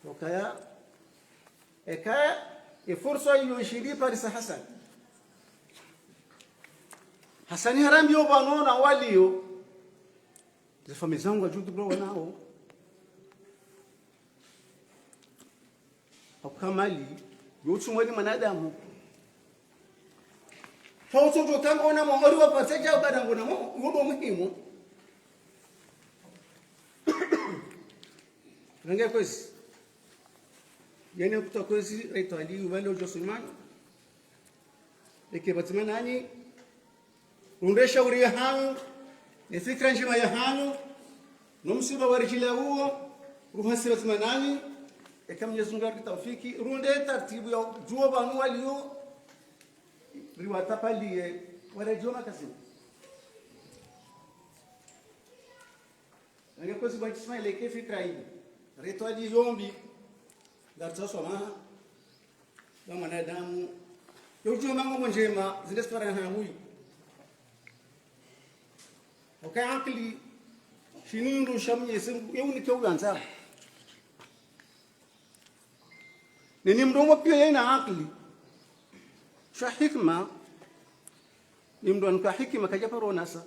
wakaya ekaya fursa hiyo ishilipa lisa Hasani harambi yo banona walio zifami zangu ajudu bro wanao akamali yotu mwali manadamu Fauto to kanga ona mo ori wa paseja ukada ngona mo ngobo muhimu Rangia kwesi Yene kuta kwesi reto ali ubale Josuman Eke batimana ani Undesha uri ya hanu ni fikra njema ya hanu Numsiba warijila huo Ruhasi batimana ani Eka Mwenyezi Mungu akitawafiki runde tartibu ya juo banu walio riwata paliye warejoma kasimu Nge kozi bwantisma ileke fikra hii reto ali yombi Garta soma na mwanadamu yojuo mango njema zile stora hamui Okay akili shinindu shamye simu yuni kwa uganza Nini mdomo pia yana akili Sha hikma ni mdo kwa hikma kajaparo nasa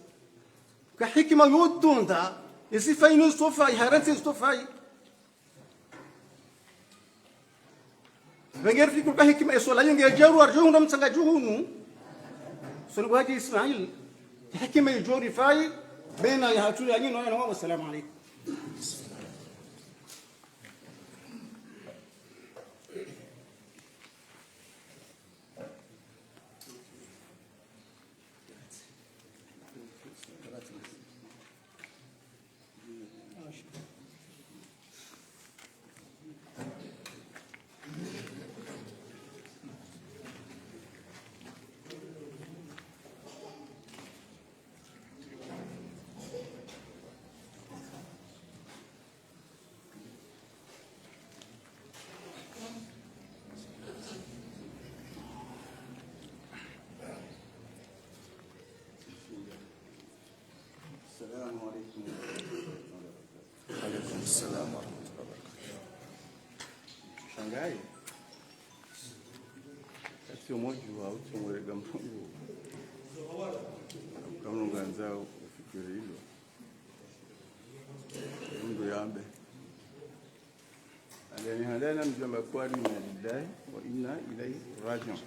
Kwa hikma yodunda isifa inu stofai haransi stofai Venger fikir kwa hikma isola yenge jaru arjo ndo msanga juhunu Sunu haji Ismail hikma yjori fai baina ya hatu ya nyino na wa salamu alaykum Assalamu alaikum warahmatullahi wabarakatuh. Shangai. Sio moju au tumwega mfungu. Kama unganza ufikiri hilo. Mungu yambe. Alani hadana mjomba kwa ni lillahi wa inna ilayhi raji'un.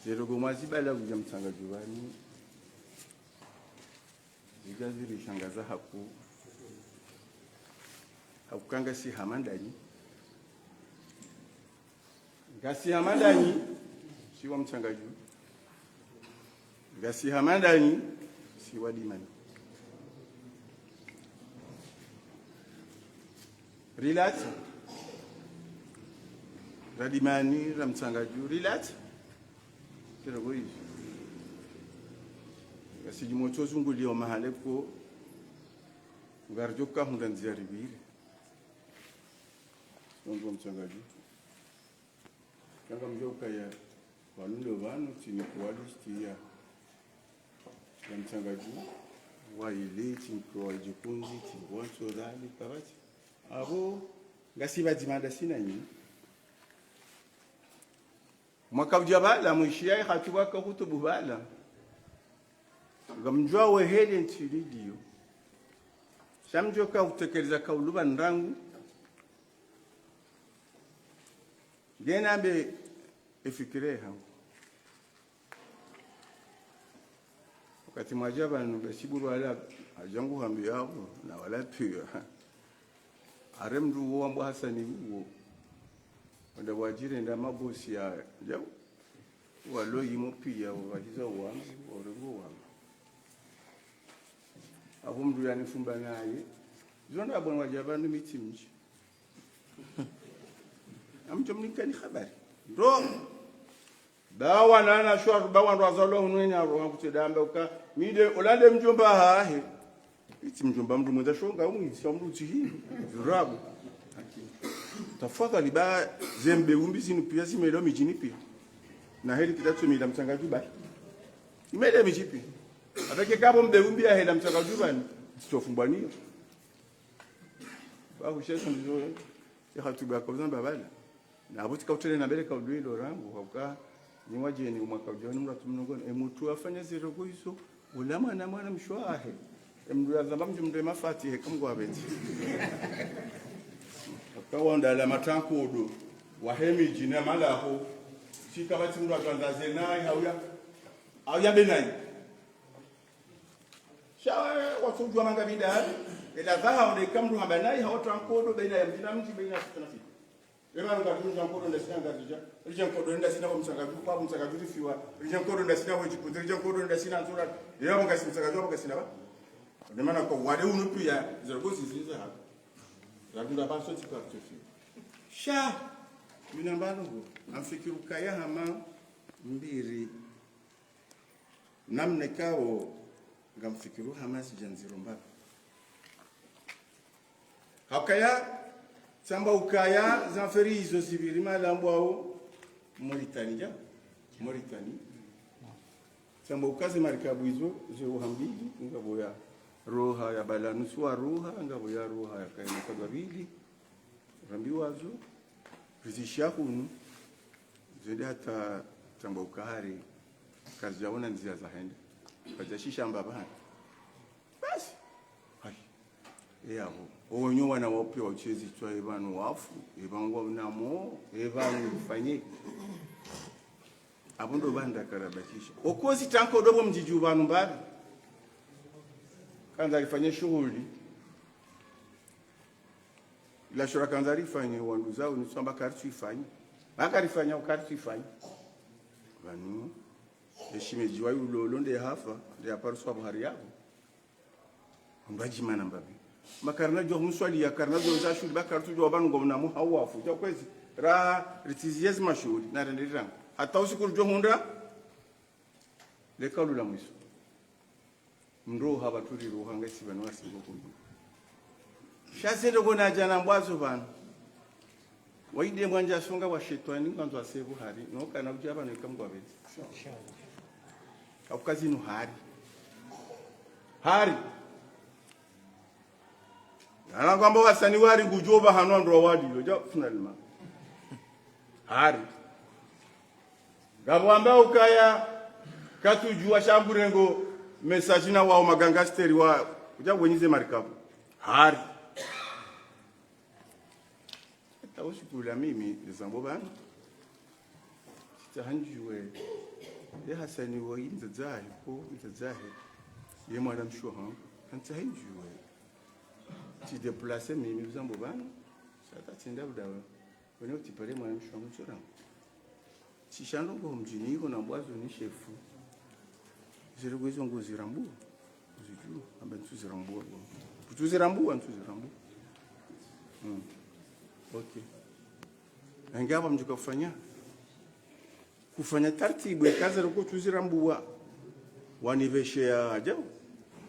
Jerogo mazibala kujamtanga juwani. Zigaziri shangaza hakukanga si hamandani ngasi hamandani si wa mchangaju ngasi hamandani si wa dimani relax radimani la mchangaju relax kero boyi Sijimoto zunguli wa mahale ko ngarjoka hundanzia ribiri Mungu mchangaju kanga mjoka ya wanulo vanu chini kuwalistia ya mchangaju wa ile chinko wajikunzi chibwanso rali kabati abo ngasiba jimanda sina nyi mwaka ujabala mwishia hatuwa ka hutubu bala Gamjua wehele ntilidio Shamjoka utekeleza kauluba nrangu Gena be efikire hangu Wakati mwajaba nubeshiburu wala ajangu hambi yao na wala tuyo Aremdu uwa mbu hasani uwo Wanda wajire nda mabosi ya jau Walo yimo pia wajiza uwamzi Warengo uwamzi Abumdu yani fumba naye zonda abon wajabanu mitimji amjomnika ni habari ndo dawa nana shwar bawan razalo hunwenya ro kutedamba uka mide olande mjomba hahe iti mjomba mdu mwenda shonga umu mdu tihi rabu tafadhali ba zembe umbizi nupia zimelo mijini pia na heli kitatu mila mchangaju ba imele mijipi Atake kabo mbeumbi ya hela mchangajubani Sitofumbania au shesu ndio ya hatuba kwa zamba bala na abuti kautele na mbele kaudui lorangu kwa ni waje ni mwaka ujao mratu mnongoni mtu afanya zero kuiso ulama na mwana mshwahe mndu azamba mjumde mafatihe kamgo abeti kwa ndala matankudu wahemi jina malaho shika bati mndu atandaze naye hauya benai shawe watujwa manga bidali ila dhaha ule kamdu habanai hawatankudu baina ya mjina mji baina ya sanafi ema ngatunza nkodo ndasina ngatija rija nkodo ndasina kwa msangaju kwa msangaju fiwa rija nkodo ndasina kwa chiputi rija nkodo ndasina nzura yaba ngasi msangaju kwa kasina ba ndemana kwa wale unupu ya zergozi ziza hapa lakini baso tikwa tufi sha minambano amfikiru kaya hama mbiri namne kao ngamfikiru hama sijanziro mbaba hakaya samba ukaya zanferi hizo zibiri malambo au Mauritania samba ukaze marikabu hizo zo uhambili ngabo ya roha ya balanusu wa roha ngabo ya roha ya kaina kabili rambiwazo rizishahunu zende hata samba ukahari kazi yaona nzia za hende kajashisha mbaba basi hai yabo onyo wana wapi wachezi twa ebanu wafu ebangwa namo ebanu fanye abundo banda karabakisha okozi tanko dobo mjiju banu mbali kanza alifanya shughuli ila shura kanza alifanya wandu zao ni samba kartu ifanye baka alifanya kartu ifanye banu eshimeji wa ulolo nde hafa nde aparuswa bahari yabo mbaji mana mbabi makarna jo muswali ya karna jo za shuli bakartu jo banu ngomna mu hawafu jo kwezi ra ritiziezi mashuli na rendirang hata usiku jo hunda le kalu la mwiso mro haba turi ruha ngasi banu wasingo kundu shase dogo na jana mbwazo banu waide mwanja songa wa shetani nganzo asebu hari no kana kujaba no kamgwa beti akazi no hari ana kwamba wasani wari ngujoba hano ndo wadi lo ja finalma hari gabwamba ukaya katujua shamburengo message na wao magangasteri wa kuja wenyize marikabu hari tawashukula mimi zambo bana tahanjwe ya hasani wa inzazahi ko inzazahi ye madam shuha kan tahanjwe ti déplacer mimi zambo bana sata tenda budawa wene utipale madam shuha mchora si shando ko mjini ko na mbwazo ni chefu zero gwezo ngozi rambu zitu amba tuzirambu tuzirambu okay ngaba mjuka kufanya taratibu kaza roko tuzirambuwa waniveshea ajabu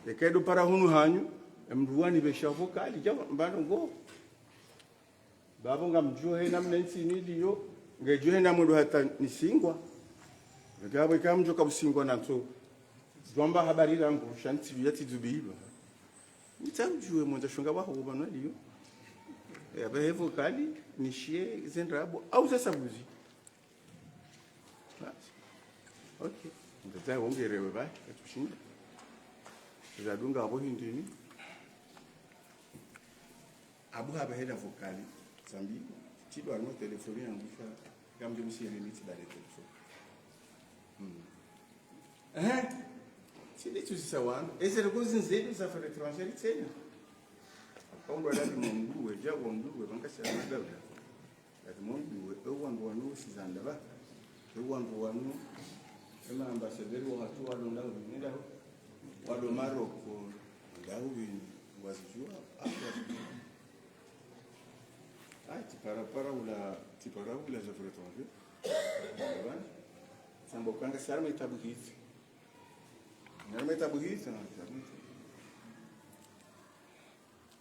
ekedo para hunu hanyu mduwani besha vokali jabu mbano ngo babo ngamjua he namna nsi niliyo ngejua he namwe hata nisingwa ngabo ikamjuka busingwa nato zomba habari rangu shanti yati zubiba nitamjue mmoja shonga baho bana liyo yabe vokali nishie zendrabo au sasa buzi okay ndio ongerewe ba etushinda zadunga abo hindini abu haba hela vokali zambi tido almo telefoni angusha kamje msiri ni tibale telefoni sidi tusisawana ezere kuzinzeli za fere étranger tsenya kaundu ala mungu weja wangu bankasha madala ati mungu ewangu wanu sizanda ba ewangu wanu ema ambassadeur wa hatu walo ndao nenda walo Maroko ndao wazijua tipara ula za fere étranger bana sambo kanga sarme tabu hizi Nami tabu hizi na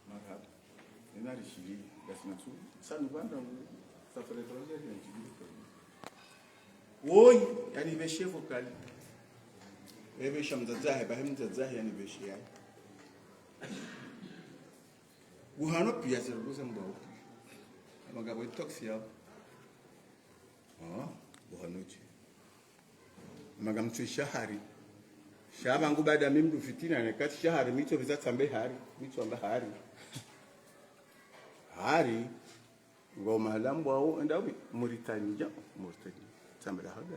marhaba. Nina rishili basi natu. Sasa banda safari troja ni njili. Woi, yani beshe vokali. Ebe shamzazahe, bahim zazahe yani beshe yani. guhano pia zeruza mbao magabo toksi yao guhanoche magamtu shahari shaba ngu baada mimdu fitina ne kati shahari mito biza tambe hari mito amba hari ngoma lambo au ndawi Mauritania tambela haga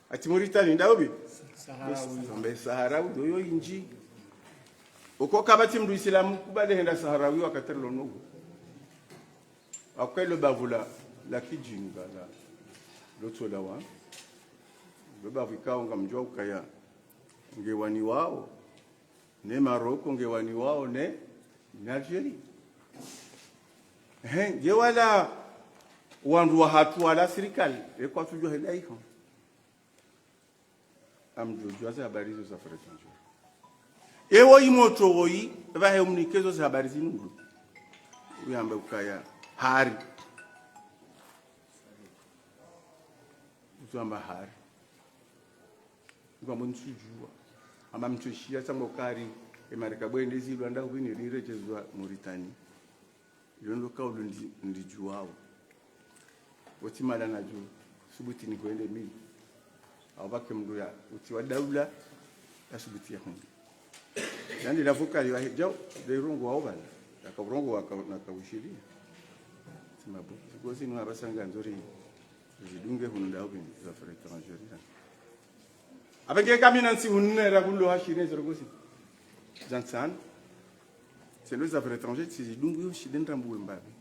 ati Mauritania ndawi Saharawi doyo inji uko kabati mdu Islamu kubale henda Saharawi wakatelo nugu akwelo bavula la kijini bala loto lawa baba vikao ngamjua ukaya ngewani wao ne Maroko ngewani wao ne Algeria ngewala wandu wa hatu wala serikali kwa tujua hela hiyo amjua za habari hizo za French ewo imoto woyi bahe umnikezo za habari zinungu uyamba ukaya hari uzamba hari ngombo nsujua ama mtushia sango kari emarika bwende zilwa nda kubini rirechezwa Mauritania yondo kaulu ndijuwao wotimala naju subuti ni kwende mimi abake mndu ya utiwa daula asubuti yahu yani lavuka liwa hijao deirungu wao bana akaburongo nakawushiria simabu gosi ni abasanga nzuri zidunge hununda ubini za fere étrangère abenge kamina nsi hunera kullo hashire zorogosi jansan c'est les affaires étrangères zidunge ushidenda mbuembabe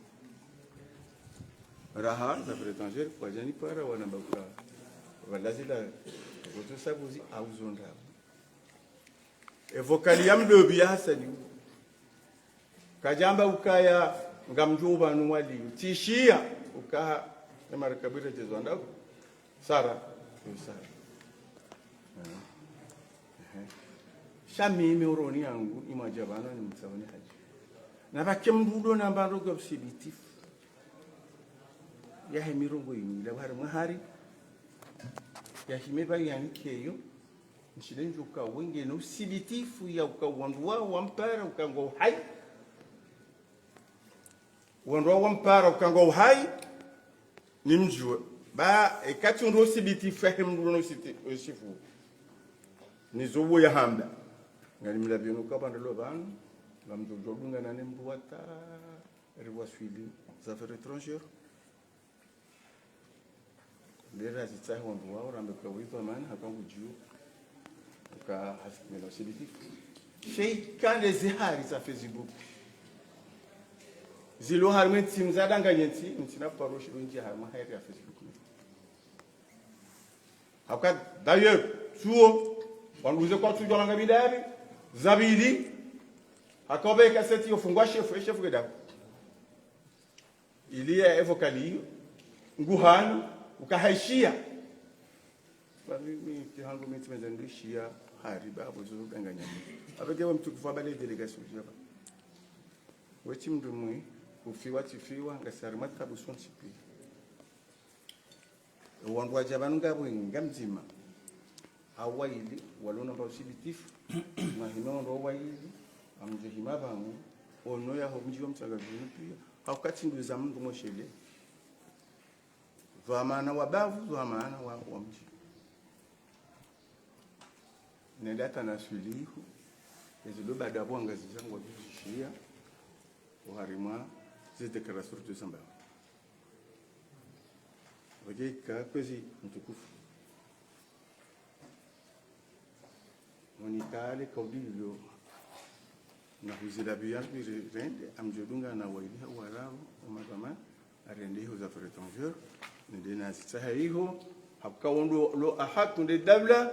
raha za affaires étrangères kwa jani para wanabakura walazila woto sabuzi auzonda evokali yamdobi hasani kajamba ukaya ngamjuba nwali tishia ukaha emarikabira jezwanda sara shami meuroni yangu imajabana ni mtsaoni haji na bakemdudo na bandogo obsibitif ya hemirongo yini la bahari mahari ya himeba yani keyo nshilenjo ka wenge no sibitifu ya ukawandwa wampara ukango hai wandwa wampara ukango hai nimjue ba ekati ndo sibitifu hemdudo no sifu nizobo ya hamba ngani mlabino ka bandalo banu bamdo jodunga nane mbuata riwa suivi za affaires étrangères lera zitsahi wandu wao rambe kwa wito maana hakangu juu ka hasimelo sibitifu shay kale zihari za Facebook zilo harmenti mzadanga nyenti ntina paroshi runji harma hairi ya Facebook haka d'ailleurs suo wanguze kwa tujwa langa bidabi zabili akabe kaseti yofungwa chef geda ilia evokali nguhani ukahaishia mimi kihango mitmezandishia hariba abozo danganya abege wa mtu kufa bale delegation jaba wechi mdumwe ufiwa tifiwa ngasarima kabuson sipi wandwa jabanu ngabo ngamzima awaili walona ba usibitifu na hinondo waili amjehima bangu ono ya homji wamtsaga pia hakati nduza mungu moshele vamana wabavu vamana wa mji nedata na sulihu ezido bada bwanga zizangu wabishia uharima zidekara surtu samba wajeka kwezi mtukufu monikale kaudilio na huzila biyangu rende amjodunga na wailiha warao umadama arende hiyo za affaires étrangères ndena zitsaha hiyo hakawondo lo ahatu de dabla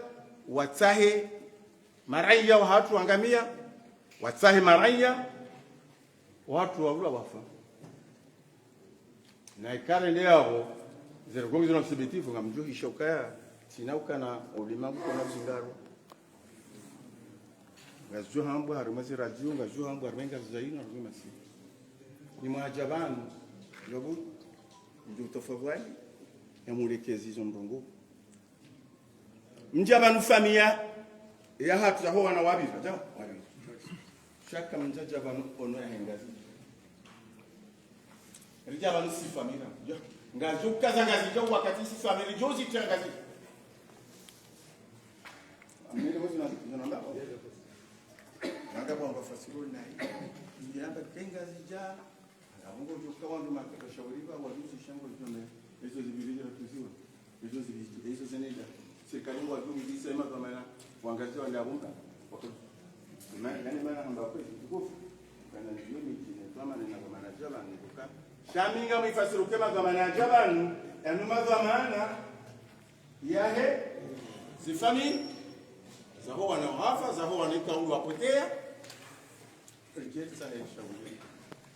watsahe maraya wa hatu wangamia watsahe maraya watu wabula wafa na ikare leo zergongi zina msibitifu ngamjo hishokaya sinauka na ulimangu kuna zingaro ngazo hambo harumazi radio ngazo hambo armenga zaina rumasi ni mwajabani yobu ndio tofauti ya mulekezi zombongo mjabanu famia ya hatu za hoa na wabi fata wabi shaka mjaja bano ono ya hengazi rija bano si famila ngazi ukaza ngazi jo wakati si famila jo zitangazi amene wozi na namba nanga kwa fasiro na hii namba kengazi ja abungo jo kwa ndo makashauriwa wajuzi shango jone hizo zibilije tuziwa hizo zibilije hizo zenenda serikali wa ndugu zisema kama waangazi wa ndabunga nani maana hamba kweli nguvu kana ndio miti kama nina kama najaba nikuka shaminga mifasiru kama kama najaba anuma kwa maana yahe sifami zaho wanaohafa zaho wanaika ulu wapotea rejeti sana shauri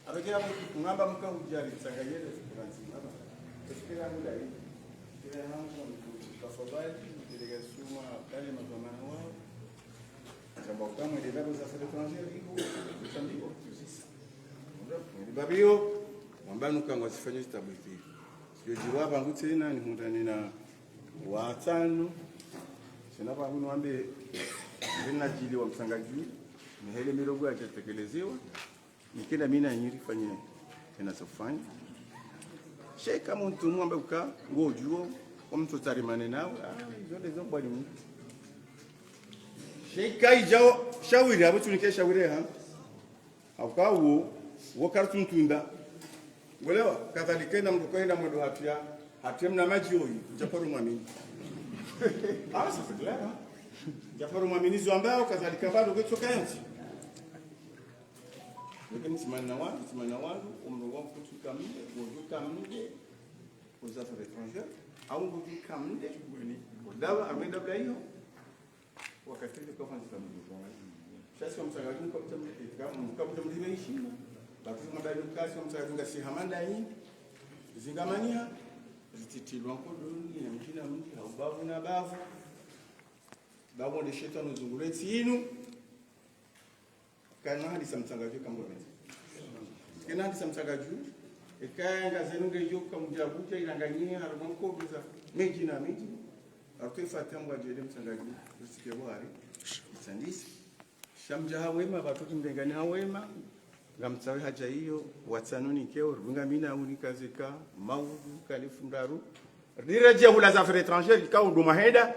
abekea ngamba mka ujari tsangayele fransi baba tufikira muda hii kile hangu tafadhali ile suma kale mazamana wao kama kama ile labo za fedha étrangère iko tutambiko tusisa ndio babio mwambano kangwa sifanye stability sio jiwaba nguti tena ni mundani na watano sina pa mwambe nina jili wa msangaji ni hele mirogo yatetekelezewa nikenda mimi na nyiri fanye tena sofanya sheka mtu mwambe uka ngojuo kwa mtu tarimane nao zote zo bali mtu sheka ijao shawiri abo tunike shawiri ha akawo wokartu mtunda ngolewa kadhalika na mkoenda mwendo hatia na maji hoyi jafaru mwamini sasa clara jafaru mwaminizi ambao kadhalika bado kutoka yanzi lakini simana wangu umro wangu kutoka minde ngojuka minde aux affaires étrangères au ngojuka minde ngoni dawa amenda bla hiyo wakati kwa kwanza kama sasa msagaji kwa mtamdime heshima bakuzuma bali kasi msagaji si hamanda hii zingamania zititilwa kodoni na mjina mji haubavu na bavu babu de shetani zunguleti inu kana hadi samtangaje kama wewe kana hadi samtangaje ekanga zenunge yoka mjabuke iranganyia harumko biza meji na meji atuifata mbajele mtangaje usike bwari sandisi shamja hawema batoki mdengani hawema ngamtsawe haja hiyo watsanoni keo runga mina unikazeka maudu kalifundaru diraje hula za affaires étrangères ka uduma heda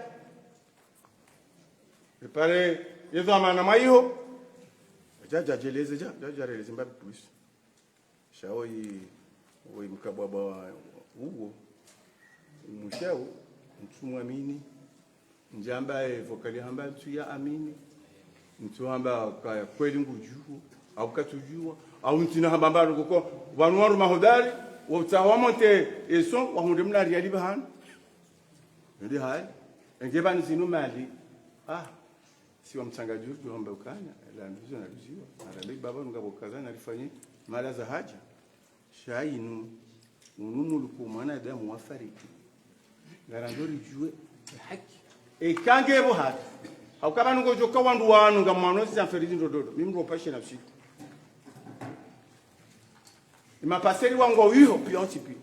prepare yezo amana maiho jaja jeleze jaja releze mbabi plus shaoi oi mkababa huo mshao mtumwamini njamba vokali hamba tu ya amini mtu hamba kwa kweli ngujuo au katujua au ntina hamba ngoko wanwaru mahodari utawamonte eso wahundemna riali bahan ndi hai ngeba nzinu mali si wamtangaji tu hamba ukanya la ndizo na liziwa arabi baba ngabokaza na rifanye mala za haja shainu ununu lukumana damu wafariki garandori jue haki ekangebo hata au kama ngojoka wandu wanu ngamano za feridi ndododo mimi ndo pashe na siku imapaseri wangu hiyo pionti pi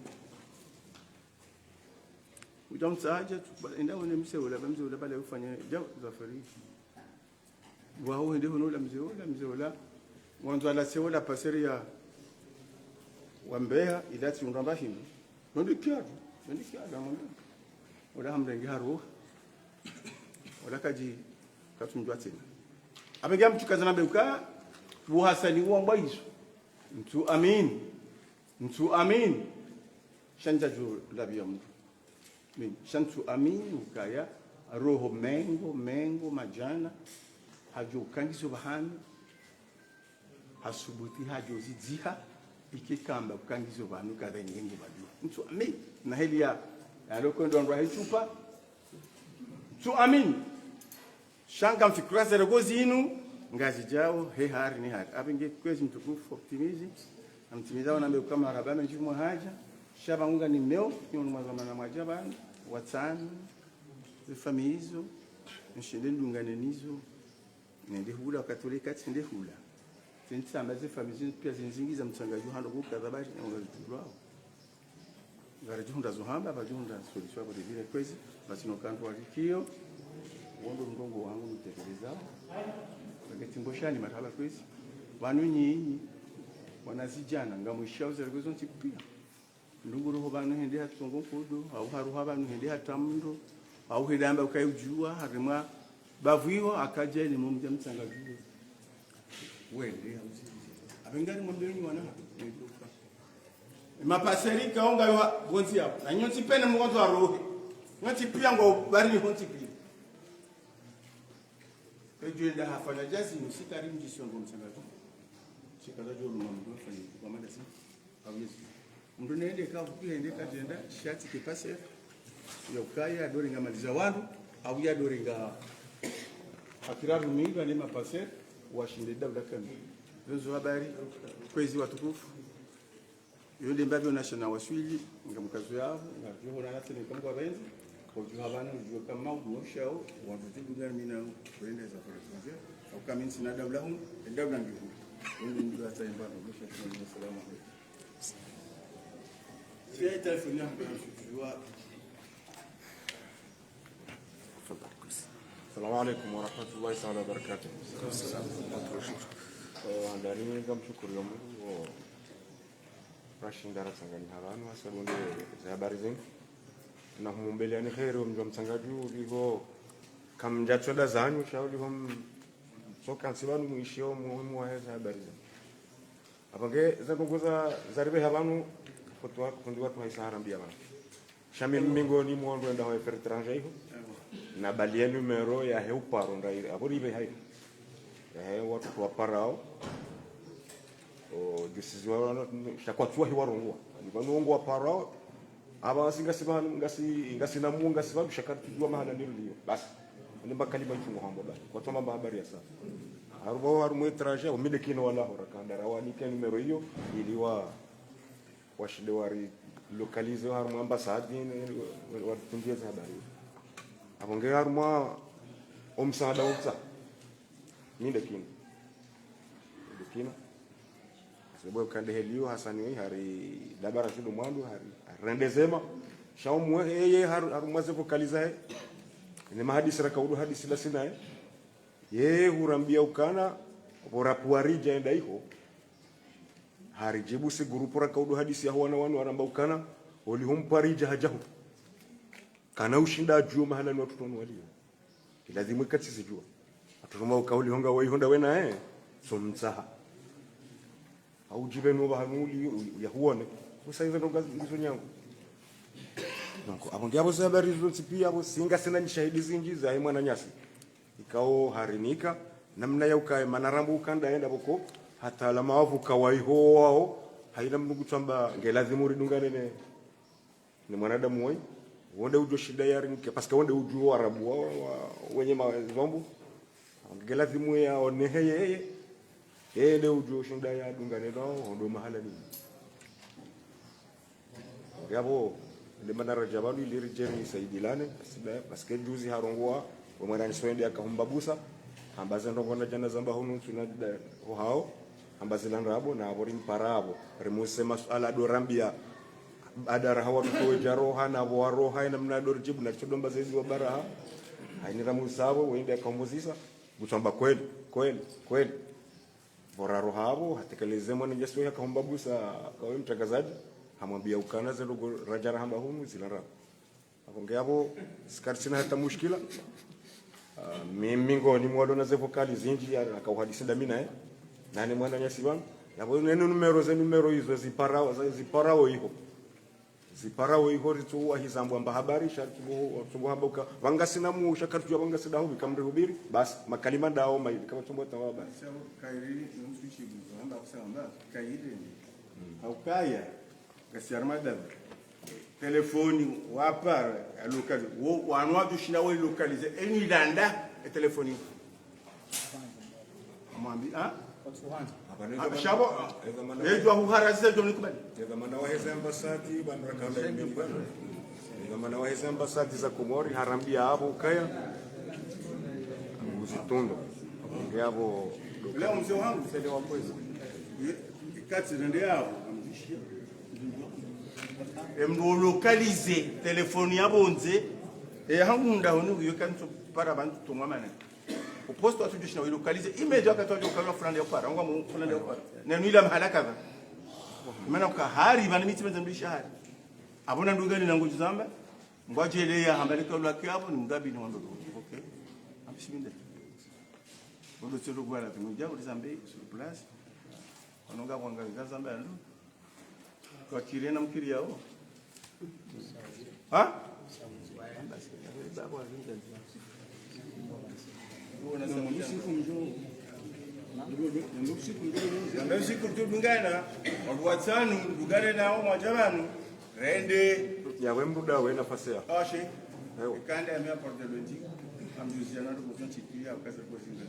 utamsaje enda one mseola bamzeola pale ufanye jaw za feridi wao ndio hono la mzeola mwanzo ala seola paseri ya wambea ilati undamba himu ndio kiatu ngombe wala hamrengi haro wala kaji katunjwa tena abengea mtu kaza na beuka buhasani uomba hizo mtu amin shanja jo labia mtu mimi shantu amin ukaya roho mengo majana hajo kangizo bahani hasubuti hajo zidziha ikikamba kangizo banu kadha nyingi badu mtu amin na heli ya aloko ndo ndo hichupa mtu amin shanga mfikira zero gozinu ngazi jao he hari ni hari abinge kwezi mtukufu optimizi amtimizao na mbeu kama rabana njimu haja shaba unga ni meo nyo mwazamana mwajabani watani zifami hizo nshinde ndungane nizo nende hula wakatolika tinde hula tinti amba zifami hizo pia zinzingiza mtsangaji hando kukadhabari na ungazitulwao ngarajuhunda zuhamba bajuhunda soliswa kwa divine kwezi basino kanto walikio wondo mgongo wangu mtekelezao wakati mboshani matala kwezi vanu nyinyi wanazijana ngamushauza kwezo ntipia ndunguru ho vanu hende hatsongo kodo au haruha vanu hende hatamndo au hidamba ukayujua harimwa bavuiho akaje ni mumja mtsanga juu wende abengani mwambeni wana mapaseri kaonga yo gonzi hapo na nyoti pene mgonzo wa roho nyoti pia ngo bari honti pia ejenda hafanya jazi msikari mjisongo mtsanga juu chikala juu mmamdo fanya kwa mada si awezi mtu nende ka kupia ende kajenda shati kipase yo kaya doringa maliza wandu au ya doringa akiraru minga ni mapase washinde dawla kambi zozo habari kwezi watukufu yonde mbavyo national waswili ngamkazo yao ngavyo na nasi ni kama benzi kwa jua bana jua kama ushao watujibu gani mina kwenda za kwa au kama sina dawla hum dawla ngivu ndio hata mbana mwisho kwa salamu alaykum si telefoni yangu jua السلام عليكم ورحمة الله تعالى وبركاته. Andani ngamshukuru Mungu rashin dara tsangani habanu asabunde habari zenu na humumbeleani kheri mjwa mtangaju liho kam njatsoda zanyu shauli hom soka sibanu muishio muhimu wa habari zenu apange zakongoza zaribe habanu kutwa kundi watu haisahara mbia bana shami mingoni mwondo enda wa etranje hiyo na balia numero ya heuparo ndai aboribe hai ya watu kwa parao o jusizi wa shakwa tuwa hiwarungwa nibanungwa parao aba singa sibana ngasi na munga sibabu shakati tujua mahala ndio basi ni bakaliba mfungo hambo basi kwa toma habari ya sasa harubo harumo etranger o midekino wala horakanda rawani ke numero hiyo iliwa washide wari localize harumo ambassade watungie za habari abonge harumo omsada oksa midekino sebo kande helio hasani hari dabara sido mwandu hari rendezema shaumu yeye harumaze vocaliza ni mahadisi rakaudu hadisi la sina ye hurambia ukana borapuarija enda iko hari jibu si grupu rakaudu hadisi ya wana wanu aramba ukana olihumparija hajahu kana ushinda juu mahala ni watu walio lazima katisi jua aturuma ukauli honga wai honda wena so mtsaha au jibenu bahanuli ya huone usaiza ndo ngizo nyangu donc abonge abo habari zote pia abo singa sina nishahidi zinji za mwana nyasi ikao harinika namna ya ukae manarambu ukanda enda boko hata alama wavu kawaiho wao haina mnungu tamba ngelazimu ridungane ni mwanadamu woi wonde ujo shida yarinke paske wonde ujo arabu wao wenye mazombu ngelazimu ya oneheye ele ujo shinda ya dungane nao ndo mahala ni yabo le manara jabalu ile rijeni saidilane paske juzi harongwa wa mwana niswende akahumba busa ambaze ndongo na jana zamba hunu tuna hao ambaze lanrabo na abori mparabo remuse masuala do rambia adara hawa to jaroha na waroha na mnador jibu na chodomba zezi wa baraha hainira musabo wende akamuzisa gutamba kweli bora rohabo hatekeleze mwana jesu akahumba busa kawe mtangazaji hamwambia ukana zero rajara hamba hunu zilara akongea hapo sikarsina hata mushkila mimi ngoni mwodo na zevokali zinji akauhadisi damina nani mwana nyasi wangu yabo neno numero hizo ziparao hiho rituwa hizambu amba habari shatubu haboka wangasina mu shakartu wangasina hubi kamre hubiri bas makalima dao mai kama tumbo tawaba sababu kairi msushi amba kusamba kairi au kaya kasiarmada telefoni wapa lokali wo wanwa dushina wo localiser eni danda e telefoni amambi shabo yejwa huharasa jomni kubali zamana wa heza ambasati banrakanda mbili zamana wa heza ambasati za Komori harambia hapo kaya uzitundo ngabo leo mzee wangu sasa wa kwezi ikati ndio yao amdishia emdo localiser telefoni yabo nze hamunda honu yokanto para bantu tumamana uposto atujushi na ilokalize image wakati wale ukalwa fulani ya kwara ngwa fulani ya kwara na nila mahala kadha maana ukahari bana miti mzambisha hari abona ndugani na nguju zamba ngwajele ya hambalika lwake hapo ni mgabi ni wando okay amshiminde bodo tselo gwala tumuja ulizambe sur place wanonga kwanga kazamba ndo kwa kirena mkiri yao ha Ndio kutudungana watu dugane nao mwajabanu rende ya wemruda we nafasi ya ashi kanda ya porte de logique amjuziana ndo kuchikia ukasa kwa zinga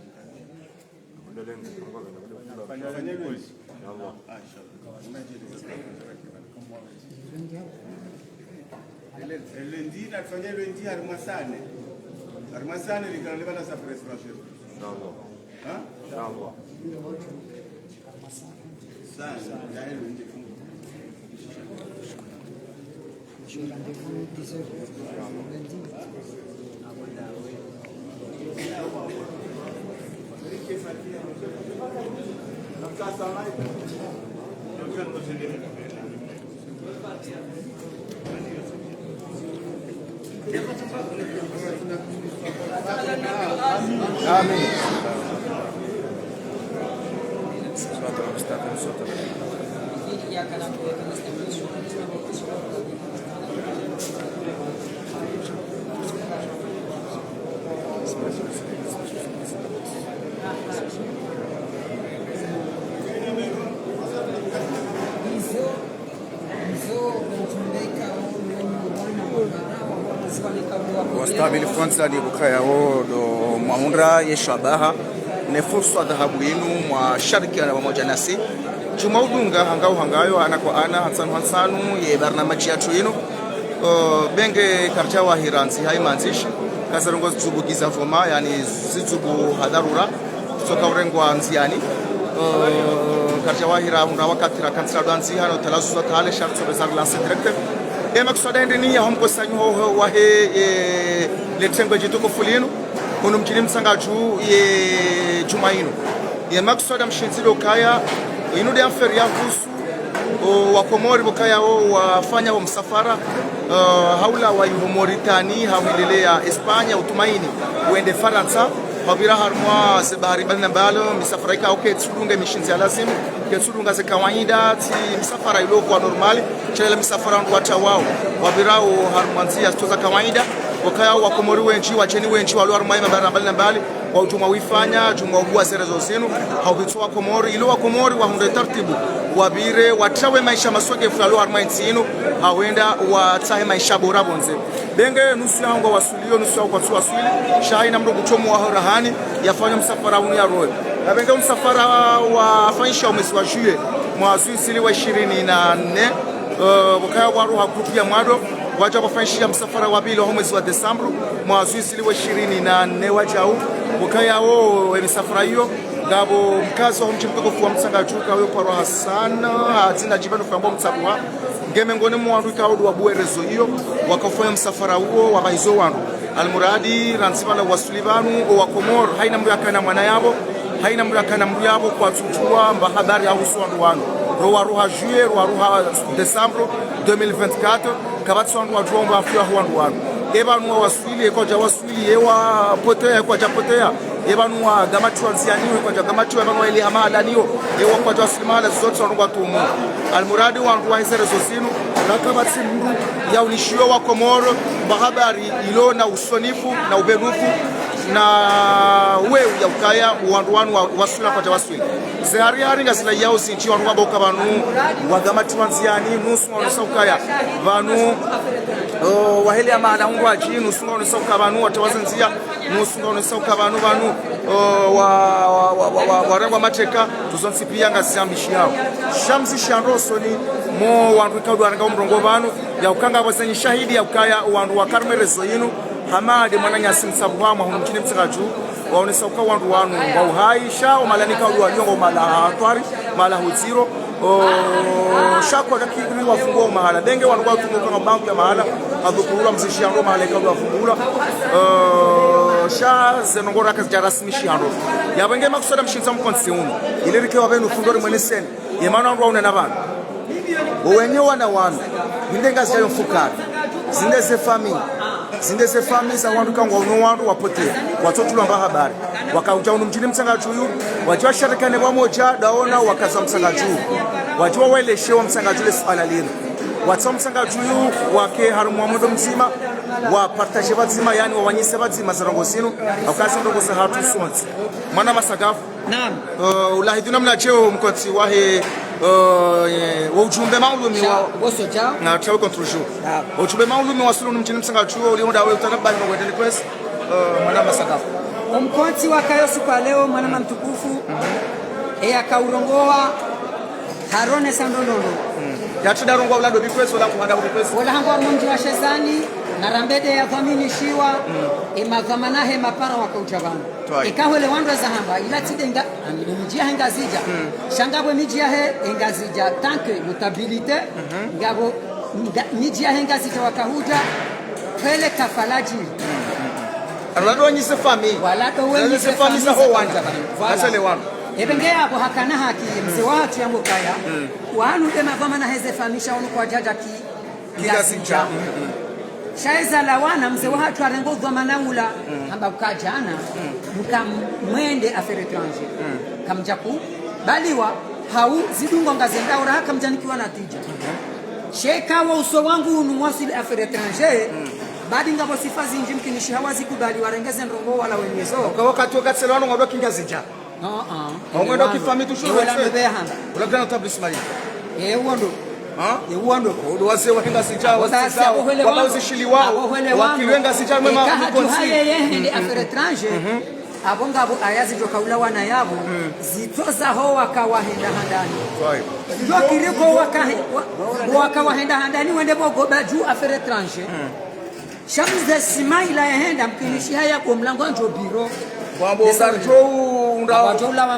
ndio fanya goals Allah lundi nafanya lundi harmasane likanaleba na sa prestation Allah ha Allah sana ya lundi Amin. wastabili kwanza ni bukaya do maundra yeshabaha ne fursa dhahabu yenu mwa shariki na pamoja nasi juma udunga hangao hangayo ana kwa ana hansanu ye barnamaji yetu yenu benge karchawa hiranzi haimanzishi kazarongo zubugiza voma yani zizubu hadarura soka urengwa nziani karchawa hira unda wakati ra kansala danzi hano talazu tale shartu bezar lance directeur e maksada ndini ya homko sanyu ho wa he le tengwe jituko fulino ono mjini msangaju ye jumaino ye maksada mshinzilo kaya inu de aferi ya kusu wa Komori bukaya wafanya wa msafara haula wa Mauritania hawilele ya Espanya utumaini uende Faransa habira harmwa sebahari bana balo misafara ka okay tsulunga mishinzi ya lazima ketsulunga za kawaida ti misafara ilo kwa normali chela misafara ndo acha wao wabirao harmwanzia stoza kawaida wakaya wa Komori wenji wa cheni wenji wa harmwa mabara mbali wa utuma wifanya juma ubwa serezo zenu hawitwa Komori ilo wa Komori wa hunde taratibu wabire watawe maisha masoge fulalo harmwa ntino hawenda watahe maisha bora bonze benge nusu yango wasulio nusu yango kwa swili shaina mdo kuchomo wa rahani yafanya msafara unu ya roe na benge msafara wa fanisha umesi wa juye mwazui sili wa 24 wakaya waru hakupia mwado waja wafanisha msafara wa pili wa mwezi wa Desemba mwazui sili wa 24 wajau wakaya o msafara hiyo ngabo mkazo wa mchimtuko fuwa msanga juka weo kwa roha sana hazina jibano fuambo mtabuwa ngeme ngone mwandu ikaodu wabuerezo hiyo wakafanya msafara huo wa maizo wandu almuradi ransibana wasulibanu wa Komoro haina mbu yakana mwana yabo haina mbu yakana mbu yabo kwa tutua mba habari ya usu wandu roa roha juye roa roha Desemba 2024 kabati wandu wajua mba afiwa wandu ebanu waswili ekoja waswili ewa potea ekoja potea ebanu wa gamatu wanzianiwe ekoja gamatu ebanu ile amala niyo ewa kwa waslimala zote wandu tumu almuradi wandu wa hisere zosinu nakabati mru ya unishiwa wa Komoro bahabari ilo na usonifu na ubenufu na wewe ya ukaya wandu wanu waswila kwa waswili zehari ngasila yao sinchi wandu waboka banu wa gamatu wanziani nusu wanisa ukaya banu waheli amala ungu ajini nusu wanisa ukabanu watawazenzia nusu wanisa ukabanu banu warengwa mateka tuzonsi pia ngazambishi yao shamsi shanroso ni mo wandu ikaudu ananga umrongo banu ya ukanga wazenyi shahidi ya ukaya wandu wa karmerezo yinu hamade mwananya simsabuwa mwa mchini mtsakaju waonesa uka wandu wanu wa uhai shao malanika udu wanyongo mala hatwari mala huziro shako kakiri wafungua mahala denge wandu wa tungo kama bangu ya mahala adhukurula mzishi yangu mahala ikaudu wafungula sha zenongora kazi rasmishi hano yabenge makusada mshinza mkonsi uno ile rikewa benu fundori mweneseni yemana ndo una nabana wenyewe wana wana indenga zayo mfukari zinde ze family za wandu kangwa uno wandu wapotea watoto lamba habari wakauja uno mjini msanga juyu wajua sharekane wamoja daona wakaza msanga juyu wajua waeleshewa msanga juyu swala lino watsa msanga juyu wake harumu mwondo mzima wa partage bazima yani wawanyise bazima zarongo sinu akazi ndongo za hatu sonzi mwana masagafu naam ulahiduna mnacheo mkoti wahe ujumbe maulumi wa boso chao na chao kontrojo ujumbe maulumi wa sulu mjini msanga juyu ulionda wewe utanabali kwa ndani press mwana masagafu mkoti wa kayosu kwa leo mwana mtukufu akaurongoa harone sandonono yatudarongo ulado bikweso la kuhanda bikweso wala hango mji wa shezani na rambede ya dhamini shiwa emadhamanahe mapara wakauchavana ikahole wandwa za hamba ila tidenga mjia hengazija shangabwe mijia he engazija tanke notabilite ngabo mijia hengazija wakahuja pele kafalaji alado nyise fami walado wenyise fami za ho wanja asale wana ebenge yabo hakana haki mzee watu yango kaya wanu emadhamana heze famisha onu kwa jaja kigasija shaiza la wana mzee watu arengo dhamana ula amba ukajana mukamwende affaire étranger kamjaku baliwa hau zidungo ngazenda ora kamjanikiwa na tija sheka wa uso wangu unumwasili affaire étranger badi ngabo sifazi inji mkinishi hawazi kubali warengeze ndongo wala wenyezo kwa wakati wakatselwana ngado kingazija Mwendo kifami tushuru wala mbehanga wala kana tablismali uondo uondo ndo wase wahenga sija wasizao wala uzishili wao wakilwenga sija mwema mkonsi haye yende affaire étranger abonga abo ayazi tokaula wana yabo zitoza ho wakawahenda handani ndio kiriko wakawahenda handani wende bogoba juu affaire étranger shamze simaila yahenda mkinishi haya kwa mlango njo biro Wambo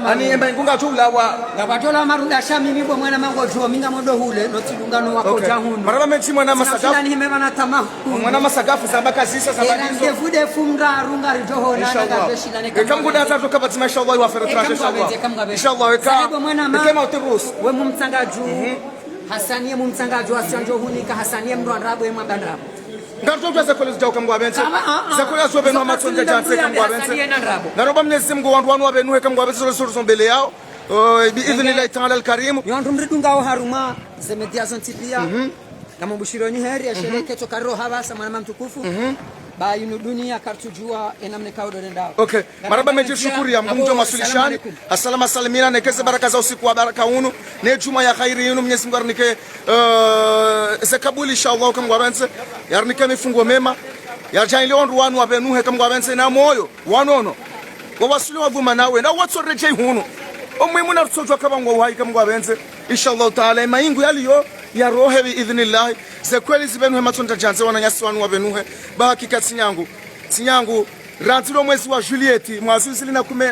ani emba ngunga tula wa ngabatola marunda shami mibo mwana mango jo minga modo hule no tilungano wako jahunu maraba mechi mwana masagafu ni hemeba na tama mwana masagafu sabaka sisa sabaka hizo ngevude fumra runga rijoho na ngabeshila ne kama kuda tatu kabati mashallah wa fara trash inshallah kama utirus we mumtsangaju hasanie mumtsangaju asanjo hunika hasanie mndo andrabo emwa bandrabo ngato twaze college jauka mgwabenze zakula zobe no matsonja janse kamgwabenze naroba mnezi mgo wandu wanu wabenuhe kamgwabenze solution mbele yao bi idhnillah ta'ala alkarim yondu mridunga haruma zemedia zontipia kama bushironi heri ashereke to karo habasa mwana mtukufu ba yunu dunia kartujua enamne kaudo ndao okay maraba meji shukuri ya Mungu masulishani assalamu salimina nekeze baraka za usiku wa baraka unu ne juma ya khairi yunu Mwenyezi Mungu arnike zakabuli inshallah kama gwabenze yarnike mifungo mema yarjaili wandu wanu wabenuhe kama gwabenze na moyo wanono wawasuli wadhuma nawe na watsoreje hunu omwe na tsojwa kama ngwa kama gwabenze inshallah taala maingu yaliyo ya rohe bi idhnillah zekweli zibenuhe matsonja janze wana nyasi wanu wabenuhe ba hakika sinyangu rantilo mwezi wa Juliet mwasisi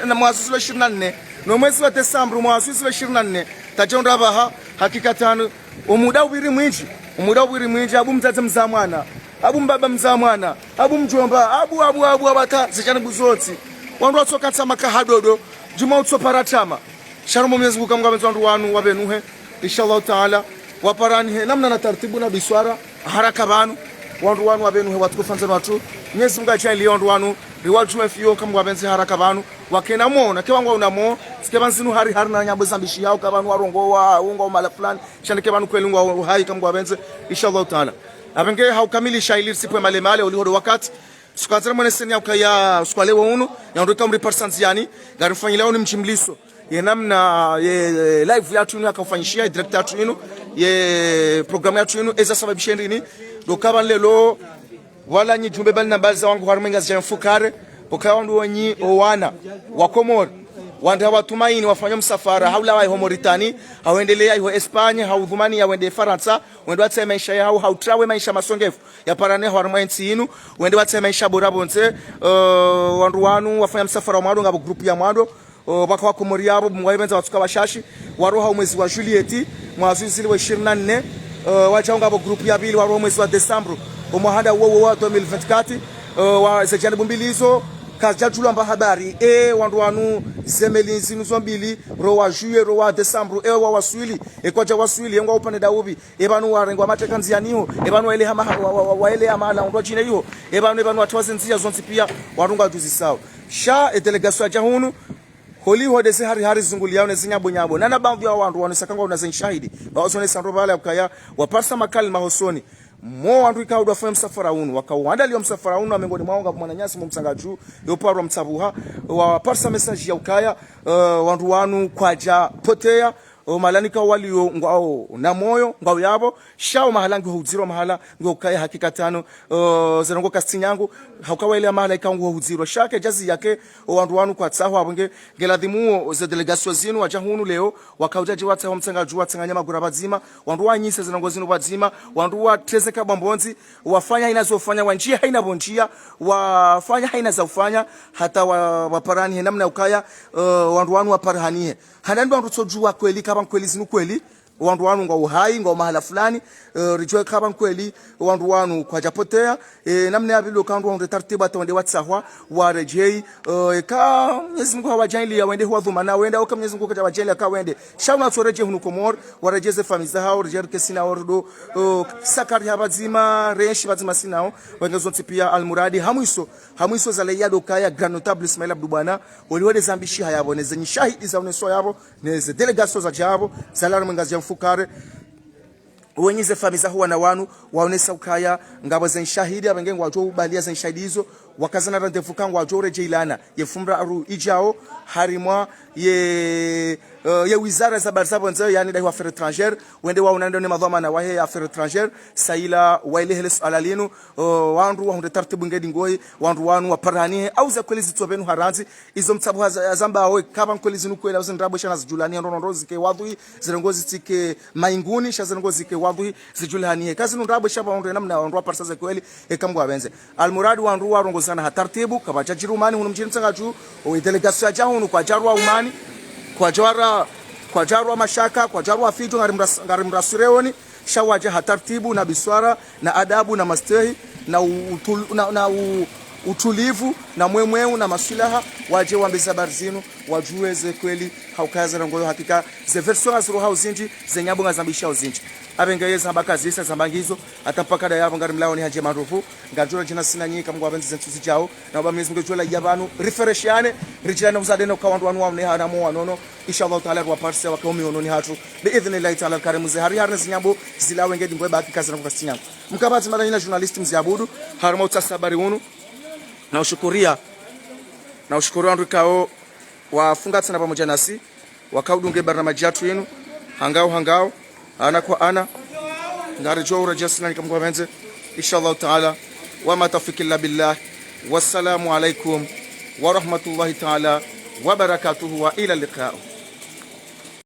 na mwasisi wa 24 no mwezi wa Desemba mwasisi wa 24 tajonda baha hakika tano umuda ubiri mwinji abu mzaze mzamwana abu mbaba mzamwana abu mjomba abu abata zichana buzoti wandu watsoka tsama kahadodo juma utsoparatama sharumo mwezi kukamga wandu wanu wabenuhe inshallah taala waparani namna na taratibu na biswara haraka banu wandu wanu wabenuhe watukufanza watu Mwenyezi Mungu achaili wandu wanu riwaju mfio kama wabenzi haraka banu wakena mo na kiwango unamo sikebanzinu hari na nyambo zambishi yao kabanu warongo wa ungo mala fulani shandike banu kwelungwa hai kama wabenzi inshallah taala abenge haukamili shaili sipwe male ulihodo wakati sukazera mwana senya ukaya skwale wonu nyandu kamri percent yani garifanyila oni mchimliso ye namna ye live yatu ni akafanyishia director yatu inu ye program yatu inu eza sababisha ndini dokaba lelo wala nyi jumbe bali na baza wangu harumenga za mfukare pokawa wandu wanyi owana wakomor wanda watumaini wafanya msafara haula wa Mauritania hauendelea hiyo Espanya haudhumani ya wende Faransa wende watse maisha yao hautrawe maisha masongefu ya parane harumenti inu wende watse maisha bora bonze wandu wanu wafanya msafara wa mwado ngabo group ya mwado baka wakomori yabo mwabenza watuka bashashi waroha mwezi wa Juliet mwazizili wa 24 wachaunga abo group ya pili waroha mwezi wa Desemba umahanda wa 2024 wa sejani bumbili hizo kajajulamba habari wandu wanu zemelinzi nuzombili rowa juye rowa desambru wa waswili kwaja waswili ngwa upane daubi banu warengwa matekanzi yaniho banu waele hama waele ama la ndo jine yo banu atwazenziya zonzi pia warunga juzi sawa sha delegation ya hunu holi hodese hari zunguli yao nezinyabo nyabo nana bandu ya wandu wanesakanga unazen shahidi baozone sandobala ukaya waparsa makali mahosoni mo wandu ikaudu afanya msafara unu wakauandaliwa msafara unu amengoni mwaonga mwananyasi mumsangaju yoparwa mtabuha waparsa message ya ukaya wandu wanu kwaja potea malanika walio ngwao na moyo ngwao yabo shao mahala ngwa huziro mahala ngwa ukaya hakika tano zerongo kastinyangu haukawa ile mahala ikangwa huziro shake jazi yake wandu wanu kwa tsaho abonge geladhimu ze delegation zinu wajahunu leo wakaujaji wata wa msangaju watanganya magura bazima wandu wanyise zerongo zinu bazima wandu watezeka bambonzi wafanya inazofanya wanjia haina bonjia wafanya haina za ufanya hata waparani namna ukaya wandu wanu waparhanie hanando wandu tojua kweli kama kweli zinu kweli wandu wanu ngwa uhai ngwa mahala fulani rijwe kama kweli wandu wanu kwa japotea namna yabilo kandu wandu tartiba tonde watsahwa warejei ka Mwenyezi Mungu hawajaili ya wende huwa dhumana wende au kama Mwenyezi Mungu kaja wajeli ka wende shauna toreje hunu komor warejeze familia hao rejer kesina ordo sakari habazima reshi bazima sinao wengezonti pia almuradi hamwiso zale yado kaya grand notable Ismail Abdubana waliwede zambishi hayabo zenye shahidi za uneso yabo neze delegation za jabo zalaro mwengazi ya mfukare wenyize familia huwa na wanu waonesa ukaya ngabo zen shahidi abenge ngwajo ubalia zen shahidi hizo wakazana randevu kangwa ajore jeilana yefumbra aru ijao harimwa ye wizara za barzabo nzao yani dai affaires étrangères wende wa unando ne madhama na wahe affaires étrangères saila waile hele alalinu wandu wa hunde tartibu ngedi ngoi wandu wanu waparani au za kweli zitobenu haranzi izo mtsabu azamba awe kaba kweli zinu kweli au zinrabo shana zijulani ndo zike wadhui zirongozi tike mainguni shazirongozi ke wadhui zijulani kazi nrabo shaba ndo namna wandu aparsa za kweli ekamgwa benze almuradi wandu warongo sana hatartibu kaba jajirumani hunu mjini msangaju o delegation ya jahunu kwa jarwa umani kwa jarwa mashaka kwa jarwa fitu ngari mrasureoni shawaje hatartibu na biswara na adabu na mastehi na utulivu na mwemweu na masilaha waje wambeza barzinu wajueze kweli haukaza rangoyo hakika ze version azuru hauzinji ze nyabo ngazambisha uzinji abengeyeza abakazisa zambangizo atapaka da yabo ngari mlaoni haje marufu ngajura jina sina nyika mngwa benzi zentuzi jao na bamezi ngejula yabanu refreshane rijana uzadeno kwa wandu wanu ne hana mo wanono inshallah taala wa parse wa kaumi ononi hatu bi idhnillahi taala karimu zahari harna zinyabo zilawe ngedi ngwe baki kaza na kustinyanga mkabazi mara ina journalist mziabudu harmo tasabari unu na ushukuru wandu kao wafunga tsana pamoja nasi wakaudunge barnamaji yetu yenu hangao ana kwa ana ngari jowra jasna nikamgwa benze inshallah taala wama tawfiki illa billah wassalamu alaikum wa rahmatullahi taala wa barakatuhu wa ila liqa